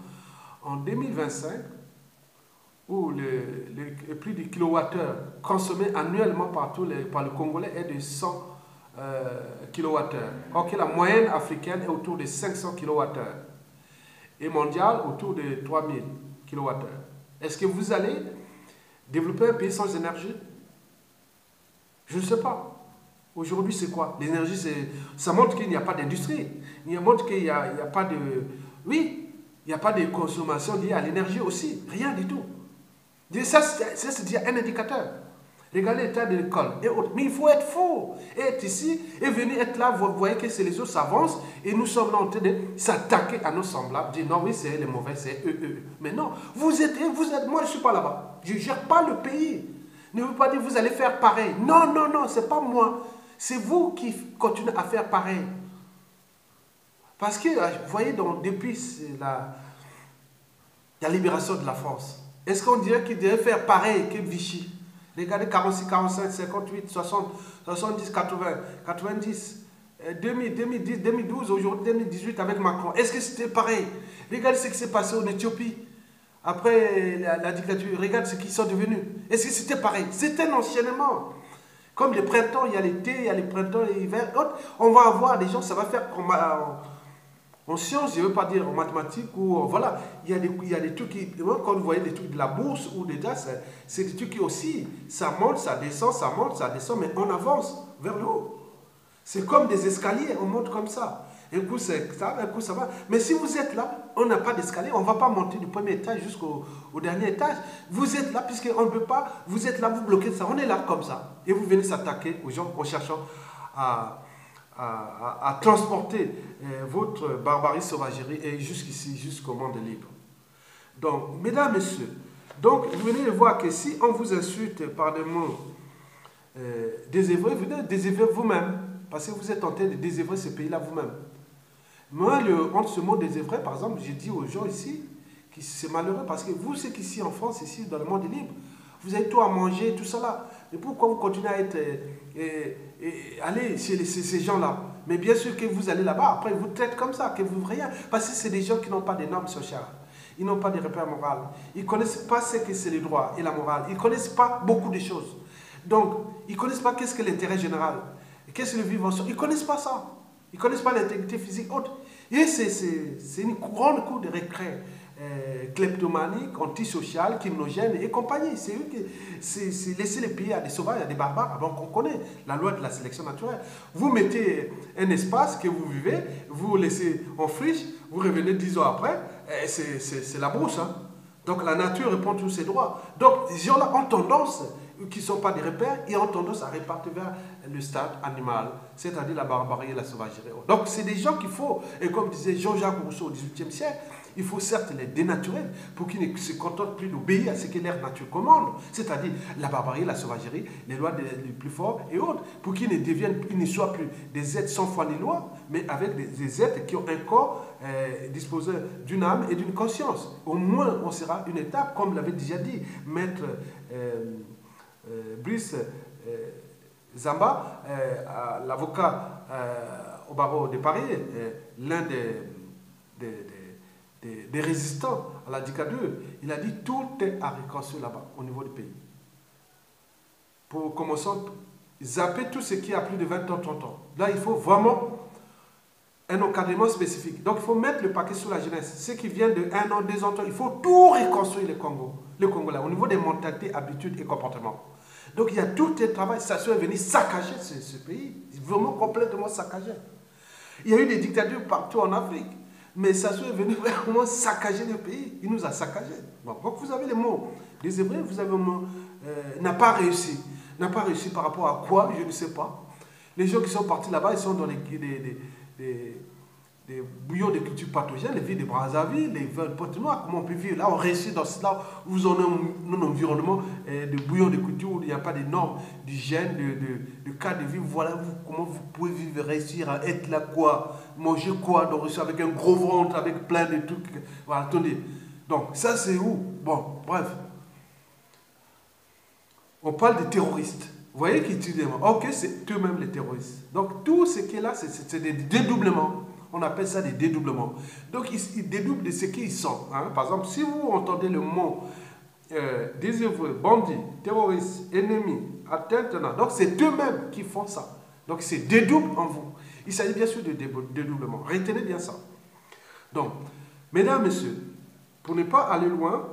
A: en 2025 où le prix du kilowattheure consommé annuellement par le Congolais est de 100 kWh. Or que la moyenne africaine est autour de 500 kWh et mondiale autour de 3000 kWh. Est-ce que vous allez développer un pays sans énergie? Je ne sais pas. Aujourd'hui, c'est quoi? L'énergie, ça montre qu'il n'y a pas d'industrie. Il montre qu'il n'y a pas de... Oui, il n'y a pas de consommation liée à l'énergie aussi. Rien du tout. Ça, c'est déjà un indicateur. Regardez l'état de l'école et autres. Mais il faut être fort et être ici et venir être là. Vous voyez que c'est les autres s'avancent et nous sommes là en train de s'attaquer à nos semblables. Dire non, oui, c'est les mauvais, c'est eux. Mais non, vous êtes, moi je ne suis pas là-bas. Je ne gère pas le pays. Ne veut pas dire vous allez faire pareil. Non, non, non, ce n'est pas moi. C'est vous qui continuez à faire pareil. Parce que, vous voyez, depuis la libération de la France, est-ce qu'on dirait qu'il devait faire pareil que Vichy? Regardez 46, 45, 58, 60, 70, 80, 90, 2010, 2012, aujourd'hui 2018 avec Macron. Est-ce que c'était pareil? Regarde ce qui s'est passé en Éthiopie. Après la dictature, regarde ce qu'ils sont devenus. Est-ce que c'était pareil? C'était un enchaînement. Comme les printemps, il y a l'été, il y a les printemps et l'hiver. On va avoir des gens, ça va faire en sciences, je ne veux pas dire en mathématiques, ou voilà, il y a des trucs qui, quand vous voyez des trucs de la bourse ou des das, c'est des trucs qui aussi, ça monte, ça monte, ça descend, mais on avance vers le haut. C'est comme des escaliers, on monte comme ça. Un coup c'est ça, un coup ça va. Mais si vous êtes là, on n'a pas d'escalier, on ne va pas monter du premier étage jusqu'au dernier étage. Vous êtes là, puisqu'on ne peut pas, vous êtes là, vous bloquez ça, on est là comme ça. Et vous venez s'attaquer aux gens en cherchant à transporter votre barbarie, sauvagerie et jusqu'ici, jusqu'au monde libre. Donc, mesdames, messieurs, donc vous venez de voir que si on vous insulte par des mots désœuvrés, vous venez désœuvrer vous-même, parce que vous êtes en train de désœuvrer ce pays-là vous-même. Moi, entre ce mot désœuvrer, par exemple, j'ai dit aux gens ici que c'est malheureux, parce que vous, ceux qui ici en France, ici dans le monde libre, vous avez tout à manger, tout ça là. Mais pourquoi vous continuez à être aller chez ces gens-là? Mais bien sûr que vous allez là-bas, après vous traitent comme ça, que vous rien. Parce que c'est des gens qui n'ont pas de normes sociales. Ils n'ont pas de repères moraux. Ils ne connaissent pas ce que c'est le droit et la morale. Ils ne connaissent pas beaucoup de choses. Donc, ils ne connaissent pas qu'est-ce que l'intérêt général. Qu'est-ce que le vivre ensemble. Ils ne connaissent pas ça. Ils ne connaissent pas l'intégrité physique autre. Et c'est une grande cour de récré. Kleptomanique, antisocial, criminogène et compagnie. C'est eux qui c'est laisser les pays à des sauvages, à des barbares, avant qu'on connaît la loi de la sélection naturelle. Vous mettez un espace que vous vivez, vous laissez en friche, vous revenez 10 ans après, c'est la brousse. Hein. Donc la nature répond tous ses droits. Donc ces gens-là ont tendance, qui ne sont pas des repères, ils ont tendance à repartir vers le stade animal, c'est-à-dire la barbarie et la sauvagerie. Donc c'est des gens qu'il faut, et comme disait Jean-Jacques Rousseau au XVIIIe siècle, il faut certes les dénaturer pour qu'ils ne se contentent plus d'obéir à ce que leur nature commande, c'est-à-dire la barbarie, la sauvagerie, les lois les plus forts et autres, pour qu'ils ne soient plus des êtres sans foi ni loi, mais avec des êtres qui ont un corps disposé d'une âme et d'une conscience. Au moins, on sera une étape, comme l'avait déjà dit Maître Brice Zamba, l'avocat au barreau de Paris, l'un des résistants à la dictature, il a dit tout est à reconstruire là-bas, au niveau du pays. Pour commencer, zapper tout ce qui a plus de 20 ans, 30 ans. Là, il faut vraiment un encadrement spécifique. Donc, il faut mettre le paquet sur la jeunesse. Ceux qui viennent de 1 an, 2 ans, il faut tout reconstruire le Congo, Congolais, au niveau des mentalités, habitudes et comportements. Donc, il y a tout un travail. Ça soit venu saccager ce pays, vraiment complètement saccagé. Il y a eu des dictatures partout en Afrique. Mais ça soit venu vraiment saccager le pays. Il nous a saccagé. Bon, donc vous avez les mots des Hébreux, vous avez le mot n'a pas réussi. N'a pas réussi par rapport à quoi, je ne sais pas. Les gens qui sont partis là-bas, ils sont dans des bouillons de culture pathogène, les villes de Brazzaville, les villes de Noirs, comment on peut vivre là, on réussit dans cela, où vous en avez un environnement de bouillons de culture où il n'y a pas de normes d'hygiène, de cas de vie. Voilà comment vous pouvez vivre, réussir à être là, quoi, manger quoi, donc avec un gros ventre, avec plein de trucs. Voilà, attendez. Donc, ça c'est où? Bon, bref. On parle de terroristes. Vous voyez qu'ils utilisent des mots. Ok, c'est eux-mêmes les terroristes. Donc, tout ce qui est là, c'est des dédoublements. On appelle ça des dédoublements. Donc, ils dédoublent de ce qu'ils sont. Hein. Par exemple, si vous entendez le mot désœuvré, bandit, terroriste, ennemi, atteinte, donc c'est eux-mêmes qui font ça. Donc, c'est dédouble en vous. Il s'agit bien sûr de dédoublement. Retenez bien ça. Donc, mesdames, messieurs, pour ne pas aller loin,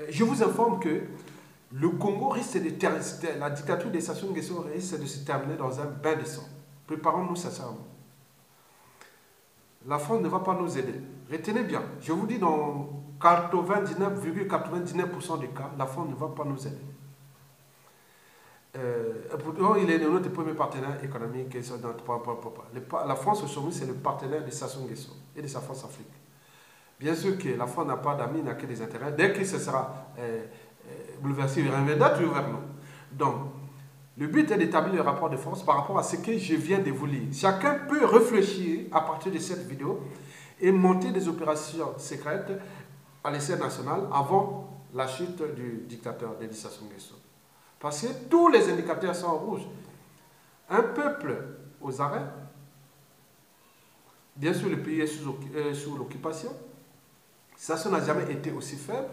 A: je vous informe que le Congo risque de la dictature des Sassou Nguesso risque de se terminer dans un bain de sang. Préparons-nous sincèrement. La France ne va pas nous aider. Retenez bien, je vous dis dans 99,99% des cas, la France ne va pas nous aider. Pourtant, il est notre premier partenaire économique. La France aujourd'hui, c'est le partenaire de Sassou Nguesso et de sa France Afrique. Bien sûr que la France n'a pas d'amis, n'a que des intérêts. Dès que ce sera bouleversé, il reviendra toujours vers nous. Donc, le but est d'établir le rapport de force par rapport à ce que je viens de vous lire. Chacun peut réfléchir à partir de cette vidéo et monter des opérations secrètes à l'échelle nationale avant la chute du dictateur Denis Sassou Nguesso. Parce que tous les indicateurs sont en rouge. Un peuple aux arrêts, bien sûr le pays est sous l'occupation, situation n'a jamais été aussi faible.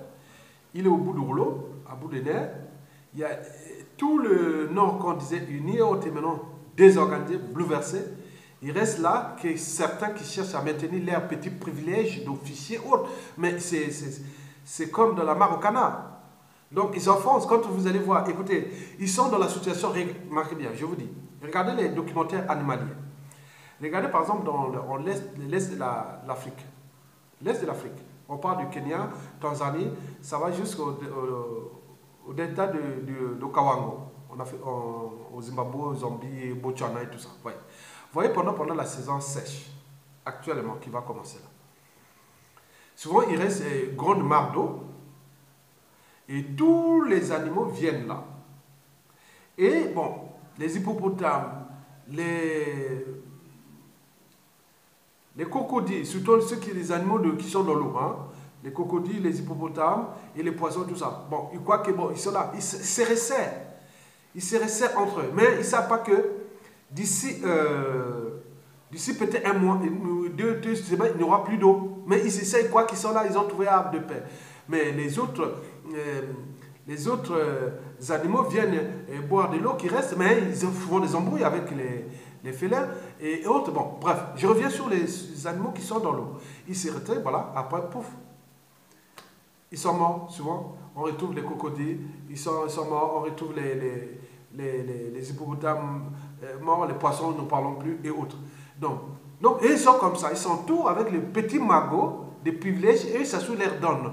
A: Il est au bout du rouleau, à bout de nerfs. Il y a tout le nord qu'on disait uni est maintenant désorganisé, bouleversé. Il reste là que certains qui cherchent à maintenir leurs petits privilèges d'officiers autres. Mais c'est comme dans la mare au canard. Donc ils enfoncent, quand vous allez voir, écoutez, ils sont dans la situation, remarquez bien, je vous dis, regardez les documentaires animaliers. Regardez par exemple dans l'est de l'Afrique. L'est de l'Afrique. On parle du Kenya, Tanzanie, ça va jusqu'au delta de Kawango. On a fait au Zimbabwe, au Zambie, Botswana et tout ça. Ouais. Vous voyez, pendant la saison sèche, actuellement, qui va commencer là. Souvent, il reste une grande mare d'eau et tous les animaux viennent là. Et bon, les hippopotames, les crocodiles, surtout les animaux qui sont dans l'eau, hein, les crocodiles, les hippopotames et les poissons, tout ça. Bon, ils croient que bon, ils sont là, ils se resserrent. Ils se resserrent entre eux. Mais ils ne savent pas que d'ici peut-être un mois, deux semaines, il n'y aura plus d'eau. Mais ils essayent quoi qu'ils sont là, ils ont trouvé arbre de paix. Mais les autres animaux viennent boire de l'eau qui reste, mais ils font des embrouilles avec les félins et autres. Bon, bref, je reviens sur les animaux qui sont dans l'eau. Ils se retirent, voilà, après, pouf. Ils sont morts, souvent. On retrouve les crocodiles, ils sont morts, on retrouve les hippopotames morts, les poissons, nous ne parlons plus, et autres. Donc, ils sont comme ça, ils sont tous avec les petits magots des privilèges, et ça se leur donne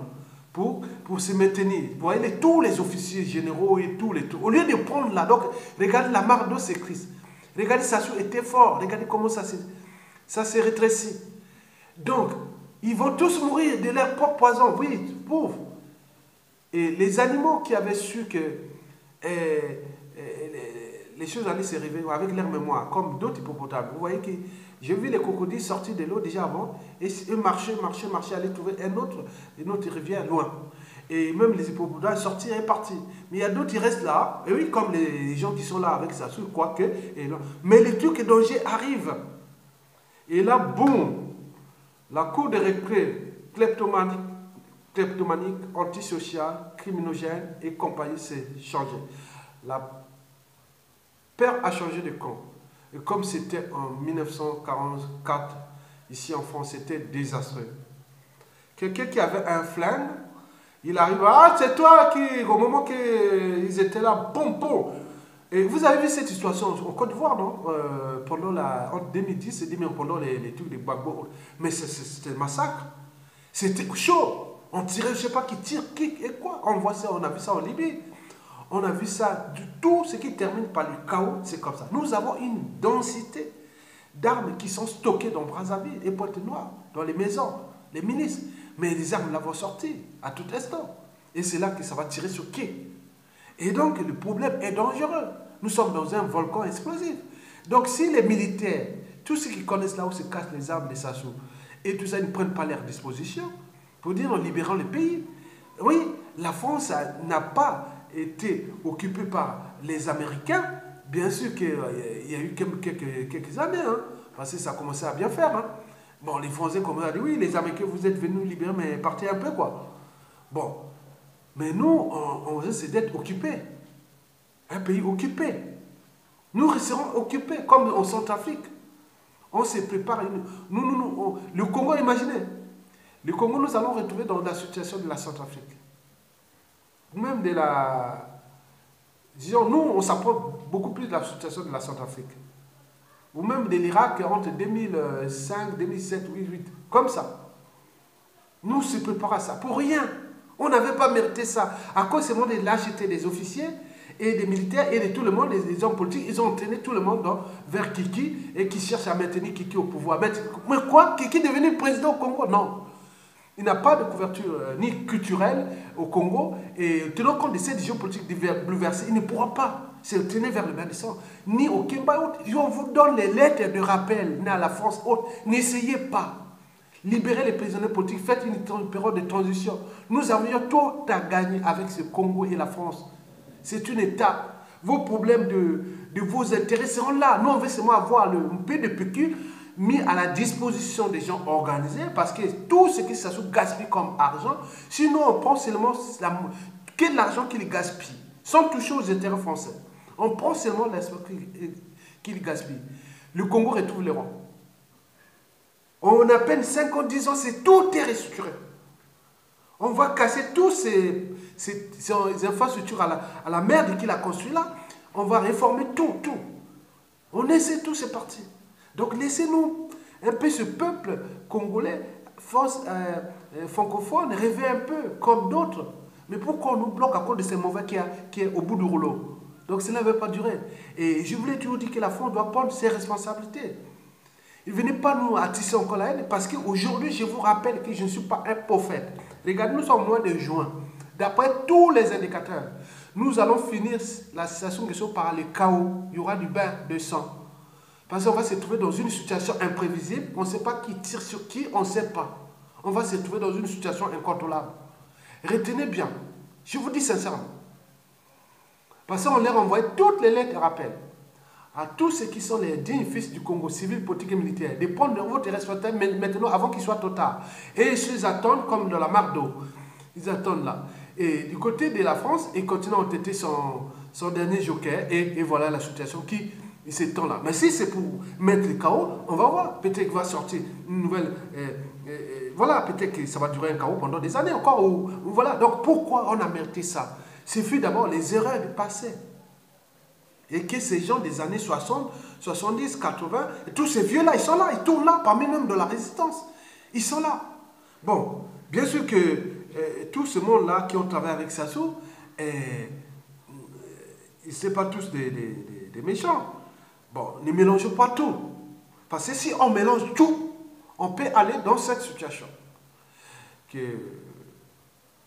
A: pour se maintenir. Vous voyez, tous les officiers généraux et tous les trucs. Au lieu de prendre là, donc, regardez la mare d'eau, c'est Christ. Regardez, ça était fort, regardez comment ça s'est rétréci. Donc, ils vont tous mourir de leur propre poison, oui, pauvres. Et les animaux qui avaient su que les choses allaient se révéler avec leur mémoire, comme d'autres hippopotames. Vous voyez que j'ai vu les crocodiles sortir de l'eau déjà avant, et eux marchaient, aller trouver une autre rivière loin. Et même les hippopotames sortir et partir. Mais il y a d'autres qui restent là, et oui, comme les gens qui sont là avec ça, quoique. Mais les trucs et dangers arrivent. Et là, boum, la cour de récré kleptomanique, antisociale, criminogène et compagnie s'est changée. La peur a changé de camp. Et comme c'était en 1944, ici en France, c'était désastreux. Quelqu'un qui avait un flingue, il arrive, ah, c'est toi qui, au moment qu'ils étaient là, boum, boum. Et vous avez vu cette situation au Côte d'Ivoire, non? En 2010 et 2000, pendant les trucs de Gbagbo. Mais c'était le massacre. C'était chaud. On tirait, je ne sais pas qui tire, qui et quoi. On voit ça, on a vu ça en Libye. On a vu ça, tout ce qui termine par le chaos, c'est comme ça. Nous avons une densité d'armes qui sont stockées dans Brazzaville et Pointe-Noire, dans les maisons, les ministres. Mais les armes l'avons sorties à tout instant. Et c'est là que ça va tirer sur qui? Et donc, le problème est dangereux. Nous sommes dans un volcan explosif. Donc, si les militaires, tous ceux qui connaissent là où se cachent les armes des Sassou, et tout ça, ils ne prennent pas leurs dispositions, pour dire en libérant le pays. Oui, la France n'a pas été occupée par les Américains. Bien sûr qu'il y a eu quelques années, hein, parce que ça a commencé à bien faire. Hein. Bon, les Français commencent à dire, oui, les Américains, vous êtes venus libérer, mais partez un peu, quoi. Bon, mais nous, on risque d'être occupés. Un pays occupé. Nous resterons occupés, comme en Centrafrique. On se prépare. Le Congo, imaginez. Le Congo, nous allons retrouver dans la situation de la Centrafrique. Ou même de la... Disons, nous, on s'approche beaucoup plus de la situation de la Centrafrique. Ou même de l'Irak entre 2005, 2007, 2008. Comme ça. Nous, on se prépare à ça. Pour rien. On n'avait pas mérité ça. À cause seulement de lâcheté des officiers et des militaires et de tout le monde, les hommes politiques, ils ont entraîné tout le monde vers Kiki et qui cherchent à maintenir Kiki au pouvoir. Mais quoi? Kiki est devenu président au Congo? Non. Il n'a pas de couverture ni culturelle au Congo. Et tenant compte de ces décisions politiques bouleversées, il ne pourra pas se tenir vers le verdissant, ni au Kimba. On vous donne les lettres de rappel à la France haute. N'essayez pas. Libérez les prisonniers politiques. Faites une période de transition. Nous avions tout à gagner avec ce Congo et la France. C'est une étape. Vos problèmes de vos intérêts seront là. Nous, on veut seulement avoir un peu de pécule mis à la disposition des gens organisés parce que tout ce que Sassou gaspille comme argent, sinon on prend seulement quel argent qu'il gaspille, sans toucher aux intérêts français. On prend seulement l'espoir qu'il gaspille. Le Congo retrouve les rangs. On a à peine 5 ans, 10 ans, tout est restructuré. On va casser tous ces infrastructures à la merde qu'il a construit là. On va réformer tout. On essaie tout, c'est parti. Donc laissez-nous un peu ce peuple congolais, francophone, rêver un peu comme d'autres. Mais pourquoi on nous bloque à cause de ces mauvais qui est au bout du rouleau? Donc cela ne va pas durer. Et je voulais toujours dire que la France doit prendre ses responsabilités. Ne venez pas nous attiser encore la haine parce qu'aujourd'hui, je vous rappelle que je ne suis pas un prophète. Regardez, nous sommes au mois de juin. D'après tous les indicateurs, nous allons finir la situation par le chaos. Il y aura du bain de sang. Parce qu'on va se trouver dans une situation imprévisible. On ne sait pas qui tire sur qui, on ne sait pas. On va se trouver dans une situation incontrôlable. Retenez bien, je vous dis sincèrement. Parce qu'on leur envoie toutes les lettres de rappel à tous ceux qui sont les dignes fils du Congo, civil, politique et militaire, de prendre votre responsabilité maintenant avant qu'il soit trop tard. Et ils attendent comme dans la mare d'eau. Ils attendent là. Et du côté de la France, ils continuent à têter son dernier joker. Et voilà la situation qui s'étend là. Mais si c'est pour mettre le chaos, on va voir. Peut-être qu'il va sortir une nouvelle... voilà, peut-être que ça va durer un chaos pendant des années encore. Voilà. Donc pourquoi on a mérité ça? C'est fait d'abord les erreurs du passé. Et que ces gens des années 60, 70, 80, et tous ces vieux-là, ils sont là, ils tournent là, parmi même de la résistance. Ils sont là. Bon, bien sûr que tout ce monde-là qui ont travaillé avec Sassou, ils ne sont pas tous des méchants. Bon, ne mélangeons pas tout. Parce que si on mélange tout, on peut aller dans cette situation. Que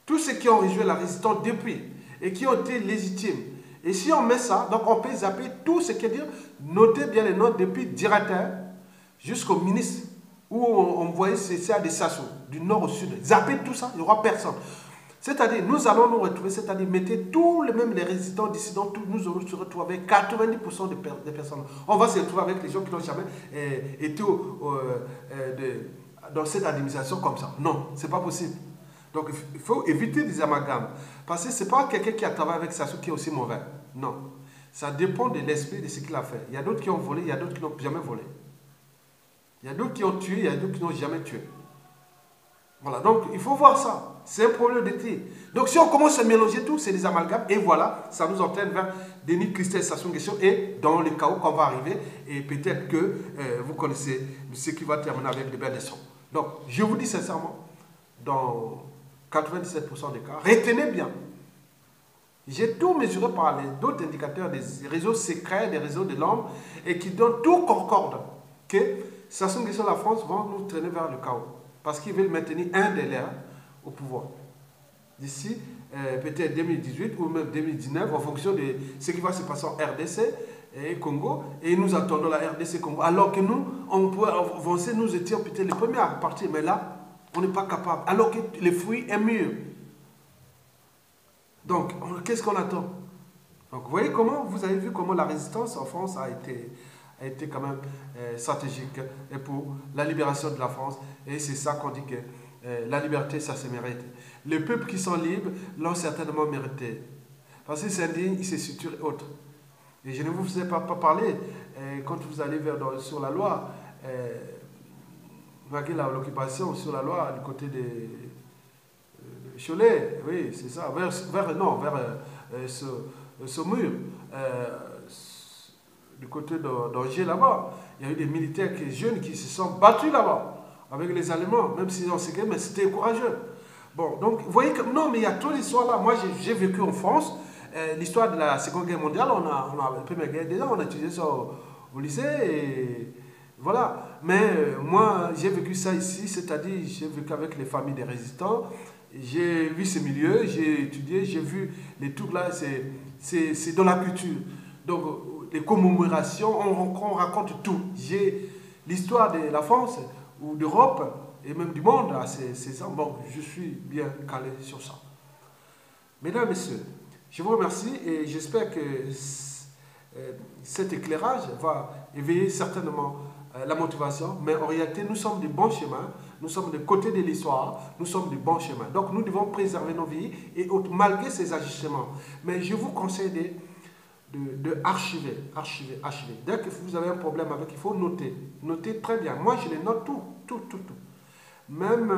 A: tous ceux qui ont rejoint la résistance depuis et qui ont été légitimes, et si on met ça, donc on peut zapper tout ce qui est dire, notez bien les noms depuis directeur jusqu'au ministre, où on voyait c'est des Sassou, du nord au sud. Zapper tout ça, il n'y aura personne. C'est-à-dire, nous allons nous retrouver, c'est-à-dire, mettez tous les résistants, dissidents, nous allons se retrouver avec 90% des personnes. On va se retrouver avec les gens qui n'ont jamais été dans cette administration comme ça. Non, ce n'est pas possible. Donc, il faut éviter des amalgames. Parce que ce n'est pas quelqu'un qui a travaillé avec Sassou qui est aussi mauvais. Non. Ça dépend de l'esprit de ce qu'il a fait. Il y a d'autres qui ont volé, il y a d'autres qui n'ont jamais volé. Il y a d'autres qui ont tué, il y a d'autres qui n'ont jamais tué. Voilà, donc il faut voir ça. C'est un problème d'éthique. Donc si on commence à mélanger tout, c'est des amalgames. Et voilà, ça nous entraîne vers Denis Christelle Sassou Nguesso et dans le chaos qu'on va arriver. Et peut-être que vous connaissez ce qui va terminer avec des bains de sang. Donc, je vous dis sincèrement, dans 97% des cas, retenez bien. J'ai tout mesuré par d'autres indicateurs des réseaux secrets, des réseaux de l'homme, et qui donnent tout concorde que Sassou Nguesso et la France vont nous traîner vers le chaos. Parce qu'ils veulent maintenir un des leurs au pouvoir. D'ici peut-être 2018 ou même 2019, en fonction de ce qui va se passer en RDC et Congo, et nous attendons la RDC Congo. Alors que nous, on peut avancer, nous étions peut-être les premiers à partir, mais là, on n'est pas capable. Alors que les fruits est mûr. Donc, qu'est-ce qu'on attend? Donc, vous voyez comment, vous avez vu comment la résistance en France a été quand même stratégique pour la libération de la France. Et c'est ça qu'on dit que la liberté, ça se mérite. Les peuples qui sont libres l'ont certainement mérité. Parce que c'est indigne, ils se situent autres. Et je ne vous ai pas parlé, quand vous allez sur la loi, l'occupation sur la loi du côté de Cholet, oui, c'est ça, vers ce mur, du côté d'Angers là-bas. Il y a eu des militaires jeunes qui se sont battus là-bas avec les Allemands, même s'ils ont séqué, mais c'était courageux. Bon, donc, vous voyez que, non, mais il y a toute l'histoire là. Moi, j'ai vécu en France, l'histoire de la Seconde Guerre mondiale, on a la Première Guerre déjà, on a étudié ça au lycée, et voilà. Mais moi, j'ai vécu ça ici, c'est-à-dire, j'ai vécu avec les familles des résistants, j'ai vu ces milieux, j'ai étudié, j'ai vu les trucs là, c'est dans la culture. Donc, les commémorations, on raconte tout. J'ai l'histoire de la France ou d'Europe et même du monde à ces ans. Bon, je suis bien calé sur ça. Mesdames, Messieurs, je vous remercie et j'espère que cet éclairage va éveiller certainement la motivation, mais en réalité, nous sommes du bon chemin, nous sommes de côté de l'histoire, nous sommes du bon chemin. Donc, nous devons préserver nos vies et malgré ces ajustements. Mais je vous conseille de archiver. Dès que vous avez un problème avec, il faut noter. Noter très bien. Moi, je les note tout. Même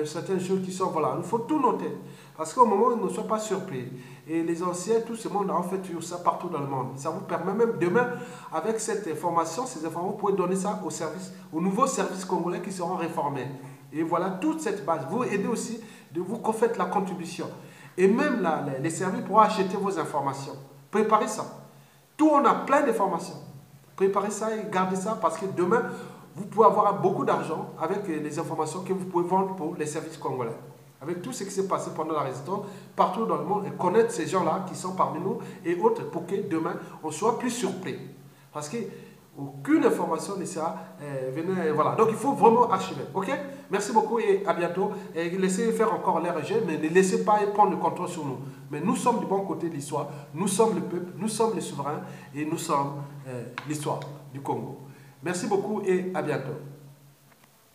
A: certaines choses qui sont, voilà, il faut tout noter. Parce qu'au moment où on ne soit pas surpris, et les anciens, tout ce monde a en fait eu ça partout dans le monde. Ça vous permet même demain, avec cette information, ces informations, vous pouvez donner ça aux nouveaux services congolais qui seront réformés. Et voilà toute cette base. Vous aidez aussi, vous faites la contribution. Et même là, les services pourront acheter vos informations. Préparez ça. Tout, on a plein d'informations. Préparez ça et gardez ça parce que demain, vous pouvez avoir beaucoup d'argent avec les informations que vous pouvez vendre pour les services congolais. Avec tout ce qui s'est passé pendant la résistance, partout dans le monde, et connaître ces gens-là qui sont parmi nous et autres pour que demain, on soit plus surpris. Parce qu'aucune information ne sera venue. Voilà. Donc, il faut vraiment archiver. OK? Merci beaucoup et à bientôt. Et laissez faire encore les rejets, mais ne laissez pas prendre le contrôle sur nous. Mais nous sommes du bon côté de l'histoire. Nous sommes le peuple, nous sommes les souverains et nous sommes l'histoire du Congo. Merci beaucoup et à bientôt.